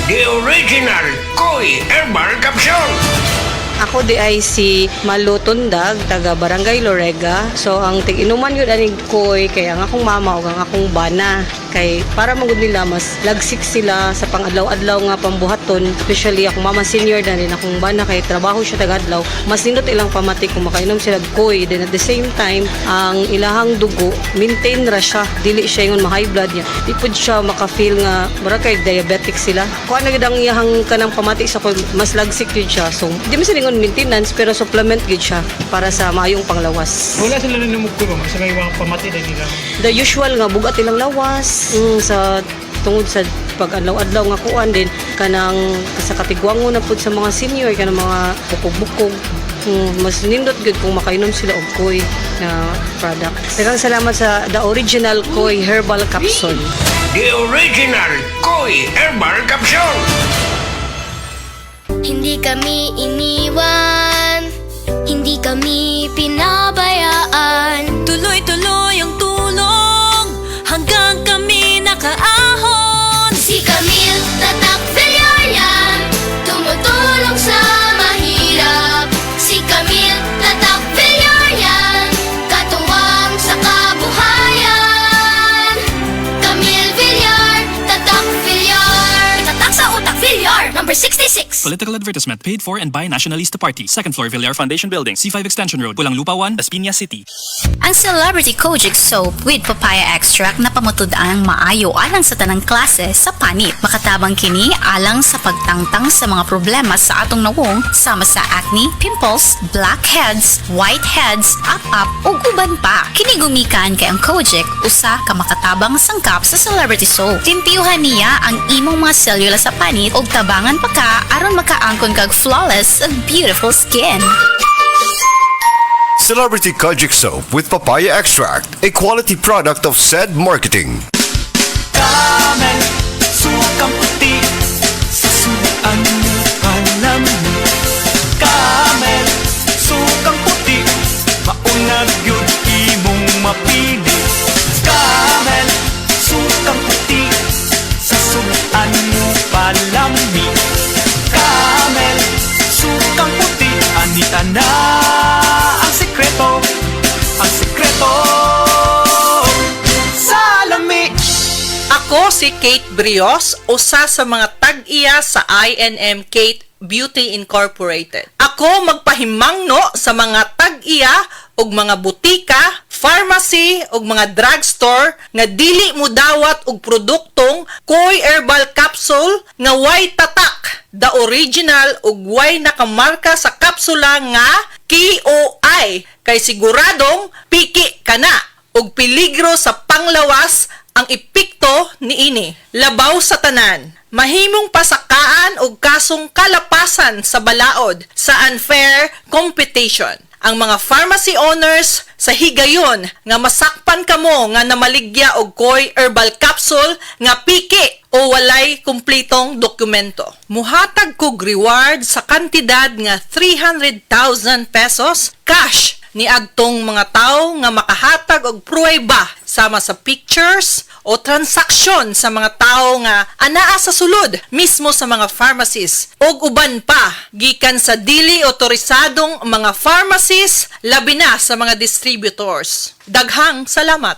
The original Koi Herbal Capsule. Ako di ay si Malu Tundag, taga Barangay Lorega. So ang tig-inuman yun aning koy, kaya ang akong mama o ang akong bana. Kay para magud nila mas lagsik sila sa pang-adlaw-adlaw nga pambuhaton. Especially akong mama senior na rin akong bana kay trabaho siya taga-adlaw. Mas nindot ilang pamati kung makainom sila og koy. Then at the same time, ang ilahang dugo, maintain ra siya. Dili siya yung ma-high blood niya. Di pud siya maka-feel nga mura kay diabetic sila. Kuha na gid ang iyahang kanang pamati sa koy, mas lagsik yun siya. So di man sila maintenance pero supplement gid siya para sa maayong panglawas. Wala sila na namugko ba? Sa may mga pamati na nila. The usual nga bugat ilang lawas sa tungod sa pag-adlaw-adlaw nga kuan din kanang sa katigwango na pud sa mga senior kanang mga bukog-bukog. Mas nindot gud kung makainom sila og koy na product. Daghang salamat sa the original Koi Herbal Capsule. The original Koi Herbal Capsule. Hindi kami iniwan, hindi kami pinabayaan. Tuloy-tuloy ang tulong hanggang kami nakaahon. Si Camille Tatak Villarreal, tumutulong sa mahirap. Si Camille Tatak Villarreal, katuwang sa kabuhayan. Camille Villar, Tatak Villar, Tatak sa utak Villar, number 66. Political advertisement paid for and by Nationalista Party. Second floor, Villar Foundation Building, C5 Extension Road, Pulang Lupa 1, Las Piñas City. Ang Celebrity Kojic Soap with papaya extract na pamutud-ang maayo alang sa tanang klase sa panit. Makatabang kini alang sa pagtangtang sa mga problema sa atong nawong sama sa acne, pimples, blackheads, whiteheads, up-up ug uban pa. Kini gumikan kay ang Kojic usa ka makatabang sangkap sa Celebrity Soap. Timpiyuhan niya ang imong mga selula sa panit ug tabangan pa ka aron makaangkon kag flawless and beautiful skin. Celebrity Kojic Soap with papaya extract, a quality product of said marketing. Camel, sukang puti, susuan mo panami. Camel, sukang puti, maunag yun imong mapili. Camel, sukang puti, sasuan mo palami. Camel, sukang puti, anita na ang sekreto sa lami. Ako si Kate Brios, usa sa mga tag-iya sa I&M Kate Beauty Incorporated. Ako magpahimangno sa mga tag-iya og mga butika, pharmacy ug mga drugstore nga dili mo dawat og produktong Koi Herbal Capsule nga way tatak, the original ug way nakamarka sa kapsula nga KOI kay siguradong piki kana ug peligro sa panglawas ang epekto niini. Labaw sa tanan, mahimong pasakaan og kasong kalapasan sa balaod sa unfair competition. Ang mga pharmacy owners sa higayon nga masakpan kamo nga namaligya og Koi Herbal Capsule nga piki o walay kumpletong dokumento. Muhatag kog reward sa kantidad nga 300,000 pesos cash ni agtong mga tao nga makahatag og pruweba sama sa pictures o transaksyon sa mga tao nga anaa sa sulod mismo sa mga pharmacies ug uban pa gikan sa dili otorisadong mga pharmacies labi na sa mga distributors. Daghang salamat.